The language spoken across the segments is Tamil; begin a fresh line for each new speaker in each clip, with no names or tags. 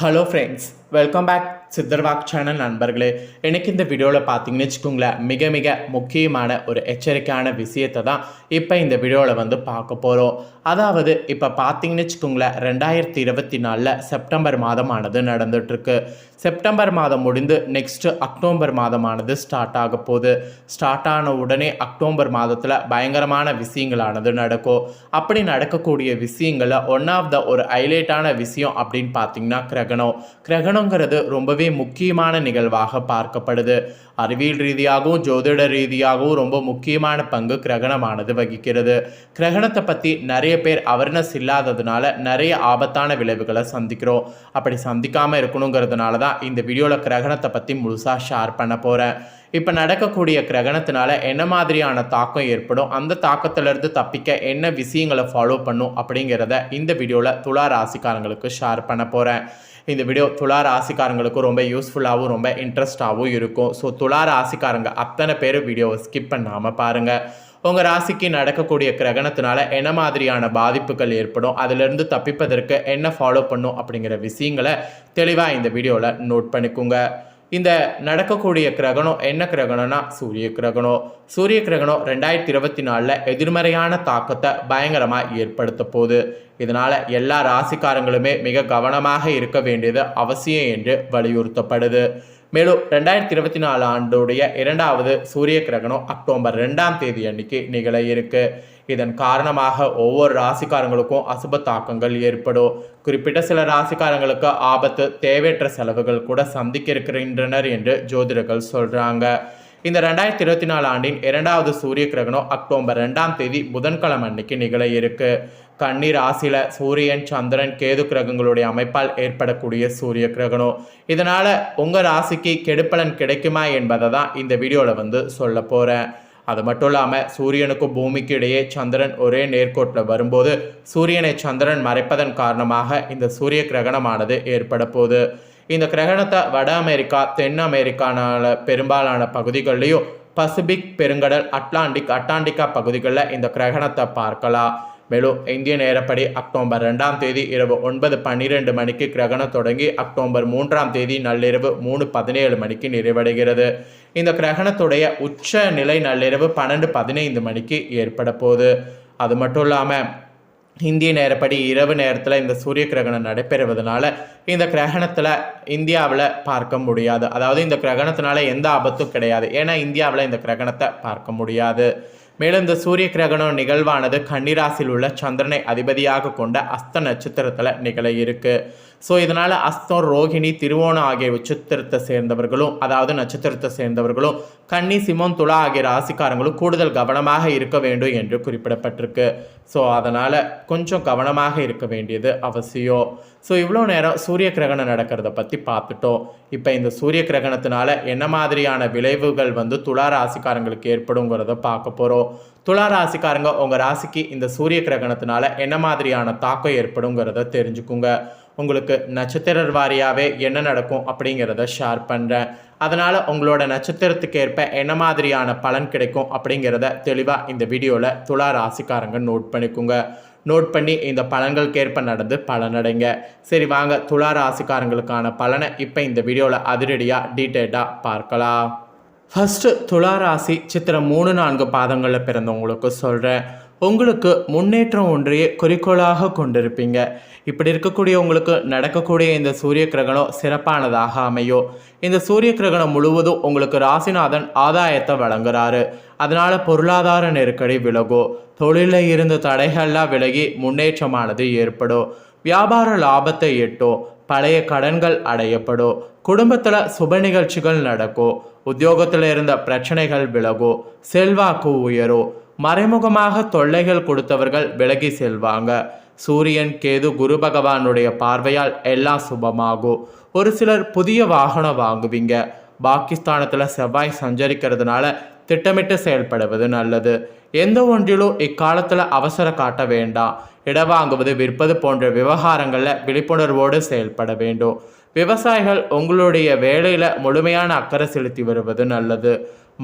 ஹலோ ஃப்ரெண்ட்ஸ், வெல்கம் பேக் சித்தர்வாக் சேனல் நண்பர்களே. எனக்கு இந்த வீடியோவில் பார்த்தீங்கன்னு வச்சுக்கோங்களேன், மிக மிக முக்கியமான ஒரு எச்சரிக்கையான விஷயத்தை தான் இப்போ இந்த வீடியோவில் பார்க்க போகிறோம். அதாவது இப்போ பார்த்தீங்கன்னு வச்சுக்கோங்களேன், 2024 செப்டம்பர் மாதமானது நடந்துகிட்ருக்கு. செப்டம்பர் மாதம் முடிந்து நெக்ஸ்ட்டு அக்டோபர் மாதமானது ஸ்டார்ட் ஆக போகுது. ஸ்டார்ட் ஆன உடனே அக்டோபர் மாதத்தில் பயங்கரமான விஷயங்களானது நடக்கும். அப்படி நடக்கக்கூடிய விஷயங்களில் ஒன் ஆஃப் த ஒரு ஹைலைட்டான விஷயம் அப்படின்னு பார்த்தீங்கன்னா கிரகணங்கிறது ரொம்பவே முக்கியமான நிகழ்வாக பார்க்கப்படுது. அறிவியல் ரீதியாகவும் ஜோதிட ரீதியாகவும் ரொம்ப முக்கியமான பங்கு கிரகணமானது வகிக்கிறது. கிரகணத்தை பற்றி நிறைய பேர் அவேர்னஸ் இல்லாததுனால நிறைய ஆபத்தான விளைவுகளை சந்திக்கிறோம். அப்படி சந்திக்காமல் இருக்கணுங்கிறதுனால தான் இந்த வீடியோவில் கிரகணத்தை பற்றி முழுசாக ஷேர் பண்ண போகிறேன். இப்போ நடக்கக்கூடிய கிரகணத்தினால என்ன மாதிரியான தாக்கம் ஏற்படும், அந்த தாக்கத்திலிருந்து தப்பிக்க என்ன விஷயங்களை ஃபாலோ பண்ணும் அப்படிங்கிறத இந்த வீடியோவில் துலா ராசிக்காரங்களுக்கு ஷேர் பண்ண போகிறேன். இந்த வீடியோ துலா ராசிக்காரங்களுக்கு ரொம்ப யூஸ்ஃபுல்லாகவும் ரொம்ப இன்ட்ரெஸ்டாகவும் இருக்கும். ஸோ துலா ராசிக்காரங்க அத்தனை பேர் வீடியோவை ஸ்கிப் பண்ணாமல் பாருங்கள். உங்கள் ராசிக்கு நடக்கக்கூடிய கிரகணத்தினால என்ன மாதிரியான பாதிப்புகள் ஏற்படும், அதிலிருந்து தப்பிப்பதற்கு என்ன ஃபாலோ பண்ணும் அப்படிங்கிற விஷயங்களை தெளிவாக இந்த வீடியோவில் நோட் பண்ணிக்கோங்க. இந்த நடக்கக்கூடிய கிரகணம் என்ன கிரகணம்னா சூரிய கிரகணம். சூரிய கிரகணம் 2024 எதிர்மறையான தாக்கத்தை பயங்கரமாக ஏற்படுத்த போகுது. இதனால் எல்லா ராசிக்காரங்களுமே மிக கவனமாக இருக்க வேண்டியது அவசியம் என்று வலியுறுத்தப்படுது. மேலும் 2024 ஆண்டுடைய 2வது சூரிய கிரகணம் அக்டோபர் 2ஆம் தேதி அன்னைக்கு நிகழ இருக்கு. இதன் காரணமாக ஒவ்வொரு ராசிக்காரங்களுக்கும் அசுப தாக்கங்கள் ஏற்படும். குறிப்பிட்ட சில ராசிக்காரங்களுக்கு ஆபத்து, தேவையற்ற செலவுகள் கூட சந்திக்க இருக்கின்றனர் என்று ஜோதிடர்கள் சொல்றாங்க. இந்த 2024 ஆண்டின் 2வது சூரிய கிரகணம் அக்டோபர் 2ஆம் தேதி புதன்கிழமை அன்னைக்கு நிகழ இருக்கு. கன்னி ராசியில சூரியன், சந்திரன், கேது கிரகங்களுடைய அமைப்பால் ஏற்படக்கூடிய சூரிய கிரகணம். இதனால உங்க ராசிக்கு கெடுப்பலன் கிடைக்குமா என்பதை தான் இந்த வீடியோவில் சொல்ல போறேன். அது மட்டும் இல்லாமல் சூரியனுக்கும் பூமிக்கு இடையே சந்திரன் ஒரே நேர்கோட்டில் வரும்போது சூரியனை சந்திரன் மறைப்பதன் காரணமாக இந்த சூரிய கிரகணமானது ஏற்பட போகுது. இந்த கிரகணத்தை வட அமெரிக்கா, தென் அமெரிக்கானால பெரும்பாலான பகுதிகளிலையும், பசிபிக் பெருங்கடல், அட்லாண்டிக்கா பகுதிகளில் இந்த கிரகணத்தை பார்க்கலாம். மேலும் இந்திய நேரப்படி அக்டோபர் 2ஆம் தேதி இரவு 9:12 மணிக்கு கிரகணம் தொடங்கி அக்டோபர் 3ஆம் தேதி நள்ளிரவு 3:17 மணிக்கு நிறைவடைகிறது. இந்த கிரகணத்துடைய உச்ச நிலை நள்ளிரவு 12:15 மணிக்கு ஏற்பட போகுது. அது மட்டும் இல்லாமல் இந்திய நேரப்படி இரவு நேரத்தில் இந்த சூரிய கிரகணம் நடைபெறுவதனால இந்த கிரகணத்தில் இந்தியாவில் பார்க்க முடியாது. அதாவது இந்த கிரகணத்தினால எந்த ஆபத்தும் கிடையாது. ஏன்னா இந்தியாவில் இந்த கிரகணத்தை பார்க்க முடியாது. மேலும் இந்த சூரிய கிரகணம் நிகழ்வானது கன்னிராசியில் உள்ள சந்திரனை அதிபதியாக கொண்ட அஸ்த நட்சத்திரத்தில் நிகழ இருக்கு. ஸோ இதனால் அஸ்தம், ரோகிணி, திருவோணம் ஆகிய நட்சத்திரத்தை சேர்ந்தவர்களும் கன்னி, சிம்மம், துலா ஆகிய ராசிக்காரங்களும் கூடுதல் கவனமாக இருக்க வேண்டும் என்று குறிப்பிடப்பட்டிருக்கு. ஸோ அதனால் கொஞ்சம் கவனமாக இருக்க வேண்டியது அவசியம். ஸோ இவ்வளோ நேரம் சூரிய கிரகணம் நடக்கிறத பற்றி பார்த்துட்டோம். இப்போ இந்த சூரிய கிரகணத்தினால என்ன மாதிரியான விளைவுகள் துலா ராசிக்காரங்களுக்கு ஏற்படுங்கிறத பார்க்க போகிறோம். துலா ராசிக்காரங்க உங்கள் ராசிக்கு இந்த சூரிய கிரகணத்தினால என்ன மாதிரியான தாக்கம் ஏற்படுங்கிறத தெரிஞ்சுக்குங்க. உங்களுக்கு நட்சத்திர வாரியாகவே என்ன நடக்கும் அப்படிங்கிறத ஷேர் பண்ணுறேன். அதனால் உங்களோட நட்சத்திரத்துக்கு ஏற்ப என்ன மாதிரியான பலன் கிடைக்கும் அப்படிங்கிறத தெளிவாக இந்த வீடியோவில் துலா ராசிக்காரங்க நோட் பண்ணிக்கோங்க. நோட் பண்ணி இந்த பலன்களுக்கேற்ப நடந்து பலனடைங்க. சரி வாங்க, துலா ராசிக்காரங்களுக்கான பலனை இப்போ இந்த வீடியோவில் அதிரடியாக டீட்டெயிலாக பார்க்கலாம். ஃபஸ்ட்டு துலா ராசி சித்திரம் 3-4 பாதங்களில் பிறந்தவங்களுக்கு சொல்கிறேன். உங்களுக்கு முன்னேற்றம் ஒன்றையே குறிக்கோளாக கொண்டிருப்பீங்க. இப்படி இருக்கக்கூடிய உங்களுக்கு நடக்கக்கூடிய இந்த சூரிய கிரகணம் சிறப்பானதாக அமையும். இந்த சூரிய கிரகணம் முழுவதும் உங்களுக்கு ராசிநாதன் ஆதாயத்தை வழங்குறாரு. அதனால் பொருளாதார நெருக்கடி விலகும். தொழிலில் இருந்த தடைகள்லாம் விலகி முன்னேற்றமானது ஏற்படும். வியாபார லாபத்தை எட்டும். பழைய கடன்கள் அடையப்படும். குடும்பத்தில் சுப நிகழ்ச்சிகள் நடக்கும். உத்தியோகத்தில் இருந்த பிரச்சனைகள் விலகும். செல்வாக்கு உயரும். மறைமுகமாக தொல்லைகள் கொடுத்தவர்கள் விலகி செல்வாங்க. சூரியன், கேது, குரு பகவானுடைய பார்வையால் எல்லாம் சுபமாகும். ஒரு சிலர் புதிய வாகனம் வாங்குவீங்க. பாகிஸ்தானத்தில் செவ்வாய் சஞ்சரிக்கிறதுனால திட்டமிட்டு செயல்படுவது நல்லது. எந்த ஒன்றிலும் இக்காலத்தில் அவசர காட்ட வேண்டாம். இடம் வாங்குவது, விற்பது போன்ற விவகாரங்களில் விழிப்புணர்வோடு செயல்பட வேண்டும். விவசாயிகள் உங்களுடைய வேலையில் முழுமையான அக்கறை செலுத்தி வருவது நல்லது.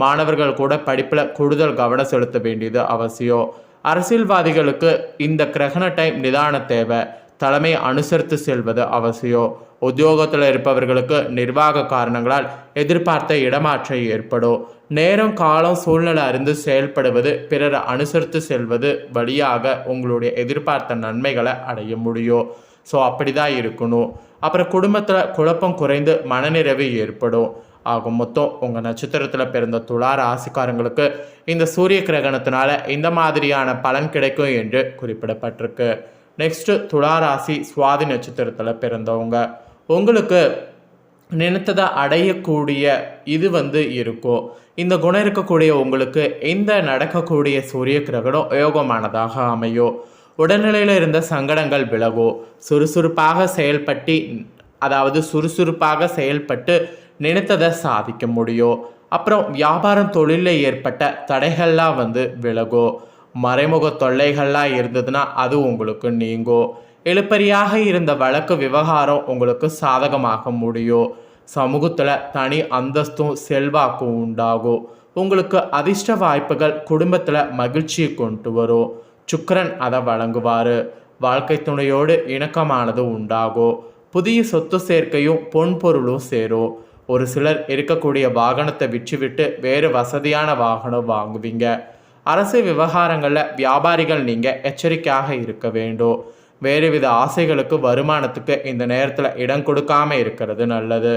மாணவர்கள் கூட படிப்பில் கூடுதல் கவனம் செலுத்த வேண்டியது அவசியம். அரசியல்வாதிகளுக்கு இந்த கிரகண டைம் நிதான தேவை. தலைமை அனுசரித்து செல்வது அவசியம். உத்தியோகத்தில் இருப்பவர்களுக்கு நிர்வாக காரணங்களால் எதிர்பார்த்த இடமாற்றம் ஏற்படும். நேரம் காலம் சூழ்நிலை அறிந்து செயல்படுவது, பிறரை அனுசரித்து செல்வது வழியாக உங்களுடைய எதிர்பார்த்த நன்மைகளை அடைய முடியும். ஸோ அப்படி தான் இருக்கணும். அப்புறம் குடும்பத்தில் குழப்பம் குறைந்து மனநிறைவு ஏற்படும். ஆகும் மொத்தம் உங்கள் நட்சத்திரத்தில் பிறந்த துலா ராசிக்காரங்களுக்கு இந்த சூரிய கிரகணத்தினால இந்த மாதிரியான பலன் கிடைக்கும் என்று குறிப்பிடப்பட்டிருக்கு. நெக்ஸ்ட்டு துலா ராசி சுவாதி நட்சத்திரத்தில் பிறந்தவங்க, உங்களுக்கு நினைத்ததை அடையக்கூடிய இது இருக்கும். இந்த குணம் இருக்கக்கூடிய உங்களுக்கு இந்த நடக்கக்கூடிய சூரிய கிரகணம் யோகமானதாக அமையும். உடல்நிலையில் இருந்த சங்கடங்கள் விலகும். சுறுசுறுப்பாக செயல்பட்டு நினைத்ததை சாதிக்க முடியும். அப்புறம் வியாபாரம் தொழிலில் ஏற்பட்ட தடைகள்லாம் விலகும். மறைமுக தொல்லைகள்லாம் இருந்ததுன்னா அது உங்களுக்கு நீங்கும். எழுப்பறியாக இருந்த வழக்கு விவகாரம் உங்களுக்கு சாதகமாக முடியும். சமூகத்தில் தனி அந்தஸ்தும் செல்வாக்கும் உண்டாகும். உங்களுக்கு அதிர்ஷ்ட வாய்ப்புகள் குடும்பத்தில் மகிழ்ச்சியை கொண்டு வரும். சுக்கிரன் அதை வழங்குவார். வாழ்க்கை துணையோடு இணக்கமானது உண்டாகும். புதிய சொத்து சேர்க்கையும் பொன்பொருளும் சேரும். ஒரு சிலர் இருக்கக்கூடிய வாகனத்தை விற்றுவிட்டு வேறு வசதியான வாகனம் வாங்குவீங்க. அரசு விவகாரங்களில் வியாபாரிகள் நீங்கள் எச்சரிக்கையாக இருக்க வேண்டும். வேறுவித ஆசைகளுக்கு வருமானத்துக்கு இந்த நேரத்தில் இடம் கொடுக்காம இருக்கிறது நல்லது.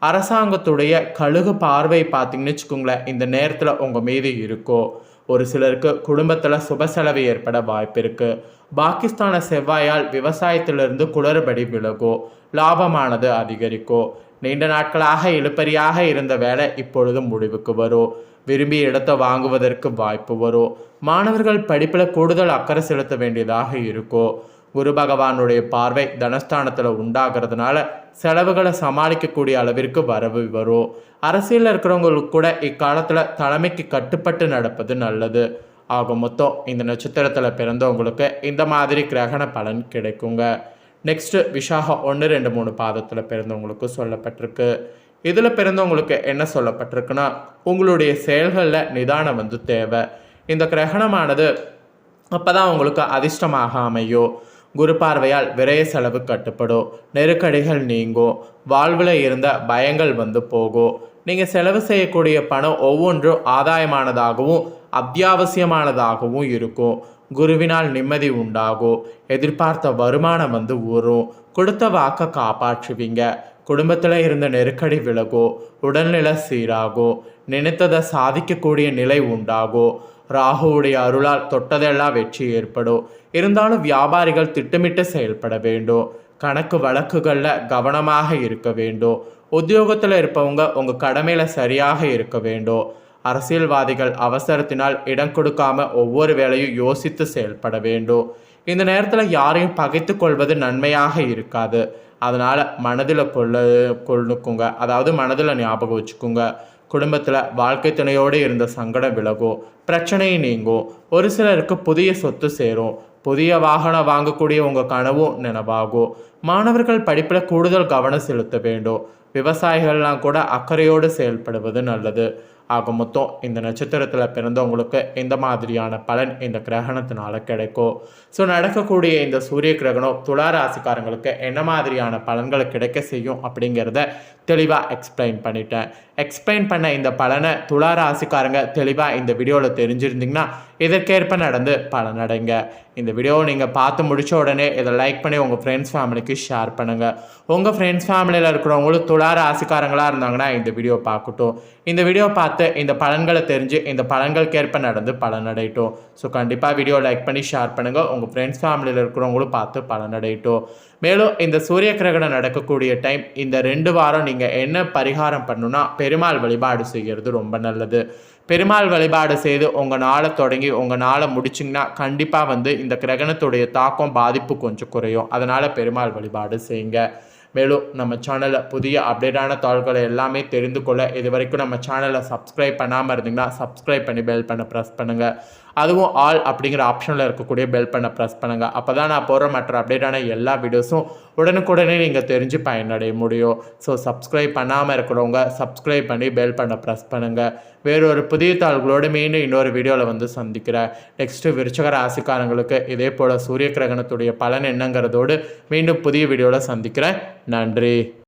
அரசாங்கத்துடைய கழுகு பார்வை பார்த்தீங்கன்னு வச்சுக்கோங்களேன், இந்த நேரத்தில் உங்கள் மீது இருக்கும். ஒரு சிலருக்கு குடும்பத்தில் சுப செலவு ஏற்பட வாய்ப்பு இருக்குது. பாகிஸ்தான செவ்வாயால் விவசாயத்திலிருந்து குளறுபடி விலகும். லாபமானது அதிகரிக்கும். நீண்ட நாட்களாக இழுபறியாக இருந்த வேலை இப்பொழுது முடிவுக்கு வரும். விரும்பிய இடத்தை வாங்குவதற்கு வாய்ப்பு வரும். மாணவர்கள் படிப்பில் கூடுதல் அக்கறை செலுத்த வேண்டியதாக இருக்கும். குரு பகவானுடைய பார்வை தனஸ்தானத்தில் உண்டாகிறதுனால செலவுகளை சமாளிக்கக்கூடிய அளவிற்கு வரவு வரும். அரசியலில் இருக்கிறவங்களுக்கு கூட இக்காலத்தில் தலைமைக்கு கட்டுப்பட்டு நடப்பது நல்லது. ஆக மொத்தம் இந்த நட்சத்திரத்தில் பிறந்தவங்களுக்கு இந்த மாதிரி கிரகண பலன் கிடைக்குங்க. நெக்ஸ்ட்டு விசாகம் 1, 2, 3 பாதத்தில் பிறந்தவங்களுக்கு சொல்லப்பட்டிருக்கு. இதில் பிறந்தவங்களுக்கு என்ன சொல்லப்பட்டிருக்குன்னா, உங்களுடைய செயல்களில் நிதானம் தேவை. இந்த கிரகணமானது அப்போ தான் உங்களுக்கு அதிர்ஷ்டமாக அமையும். குரு பார்வையால் விரைய செலவு கட்டுப்படும். நெருக்கடிகள் நீங்கும். வாழ்வில் இருந்த பயங்கள் போகும். நீங்கள் செலவு செய்யக்கூடிய பணம் ஒவ்வொன்றும் ஆதாயமானதாகவும் அத்தியாவசியமானதாகவும் இருக்கும். குருவினால் நிம்மதி உண்டாகும். எதிர்பார்த்த வருமானம் ஊறும். கொடுத்த வாக்கை காப்பாற்றுவீங்க. குடும்பத்தில் இருந்த நெருக்கடி விலகும். உடல்நிலை சீராகும். நினைத்ததை சாதிக்கக்கூடிய நிலை உண்டாகும். ராகுவுடைய அருளால் தொட்டதெல்லாம் வெற்றி ஏற்படும். இருந்தாலும் வியாபாரிகள் திட்டமிட்டு செயல்பட வேண்டும். கணக்கு வழக்குகளில் கவனமாக இருக்க வேண்டும். உத்தியோகத்தில் இருப்பவங்க உங்கள் கடமையில் சரியாக இருக்க வேண்டும். அரசியல்வாதிகள் அவசரத்தினால் இடம் கொடுக்காம ஒவ்வொரு வேலையும் யோசித்து செயல்பட வேண்டும். இந்த நேரத்தில் யாரையும் பகைத்து கொள்வது நன்மையாக இருக்காது. அதனால் மனதில் கொள்ளுக்குங்க, அதாவது மனதில் ஞாபகம் வச்சுக்கோங்க. குடும்பத்தில் வாழ்க்கை துணையோடு இருந்த சங்கடம் விலகும். பிரச்சனை நீங்கும். ஒரு சிலருக்கு புதிய சொத்து சேரும். புதிய வாகனம் வாங்கக்கூடிய உங்கள் கனவும் நினைவாகும். மாணவர்கள் படிப்பில் கூடுதல் கவனம் செலுத்த வேண்டும். விவசாயிகள்லாம் கூட அக்கறையோடு செயல்படுவது நல்லது. ஆக மொத்தம் இந்த நட்சத்திரத்தில் பிறந்தவங்களுக்கு இந்த மாதிரியான பலன் இந்த கிரகணத்தினால கிடைக்கும். ஸோ நடக்கக்கூடிய இந்த சூரிய கிரகணம் துலா ராசிக்காரங்களுக்கு என்ன மாதிரியான பலன்களை கிடைக்க செய்யும் அப்படிங்கிறத தெளிவாக எக்ஸ்பிளைன் பண்ண இந்த பலனை துலா ராசிக்காரங்க தெளிவாக இந்த வீடியோவில் தெரிஞ்சிருந்தீங்கன்னா இதற்கேற்ப நடந்து பலனடைங்க. இந்த வீடியோவை நீங்கள் பார்த்து முடித்த உடனே இதை லைக் பண்ணி உங்கள் ஃப்ரெண்ட்ஸ் ஃபேமிலிக்கு ஷேர் பண்ணுங்கள். உங்கள் ஃப்ரெண்ட்ஸ் ஃபேமிலியில் இருக்கிறவங்களும் துலா ராசிக்காரங்களாக இருந்தாங்கன்னா இந்த வீடியோ பார்க்கட்டும். இந்த வீடியோ பார்த்து இந்த பலன்களை தெரிஞ்சு இந்த பலன்களுக்கேற்ப நடந்து பலனடையட்டும். ஸோ கண்டிப்பாக வீடியோ லைக் பண்ணி ஷேர் பண்ணுங்கள். உங்கள் ஃப்ரெண்ட்ஸ் ஃபேமிலியில் இருக்கிறவங்களும் பார்த்து பலனடையட்டும். மேலும் இந்த சூரிய கிரகணம் நடக்கக்கூடிய டைம் இந்த 2 வாரம் நீங்கள் என்ன பரிகாரம் பண்ணணும்னா பெருமாள் வழிபாடு செய்கிறது ரொம்ப நல்லது. பெருமாள் வழிபாடு செய்து உங்கள் நாளை தொடங்கி உங்கள் நாளை முடிச்சிங்கன்னா கண்டிப்பாக இந்த கிரகணத்துடைய தாக்கம் பாதிப்பு கொஞ்சம் குறையும். அதனால் பெருமாள் வழிபாடு செய்யுங்க. மேலும் நம்ம சேனலில் புதிய அப்டேட்டான தாள்களை எல்லாமே தெரிந்து கொள்ள இது வரைக்கும் நம்ம சேனலை சப்ஸ்கிரைப் பண்ணாமல் இருந்தீங்கன்னா சப்ஸ்கிரைப் பண்ணி பெல் பண்ண ப்ரெஸ் பண்ணுங்கள். அதுவும் ஆல் அப்படிங்கிற ஆப்ஷனில் இருக்கக்கூடிய பெல் பண்ண ப்ரெஸ் பண்ணுங்கள். அப்போ தான் நான் போகிற மற்ற அப்டேட்டான எல்லா வீடியோஸும் உடனுக்குடனே நீங்கள் தெரிஞ்சு பயனடைய முடியும். ஸோ சப்ஸ்கிரைப் பண்ணாமல் இருக்கிறவங்க சப்ஸ்கிரைப் பண்ணி பெல் பண்ண ப்ரெஸ் பண்ணுங்கள். வேறொரு புதிய தாள்களோடு மீண்டும் இன்னொரு வீடியோவில் வந்து சந்திக்கிறேன். நெக்ஸ்ட்டு விருச்சிக ராசிக்காரங்களுக்கு இதே போல் சூரிய கிரகணத்துடைய பலன் என்னங்கிறதோடு மீண்டும் புதிய வீடியோவில் சந்திக்கிறேன். நன்றி.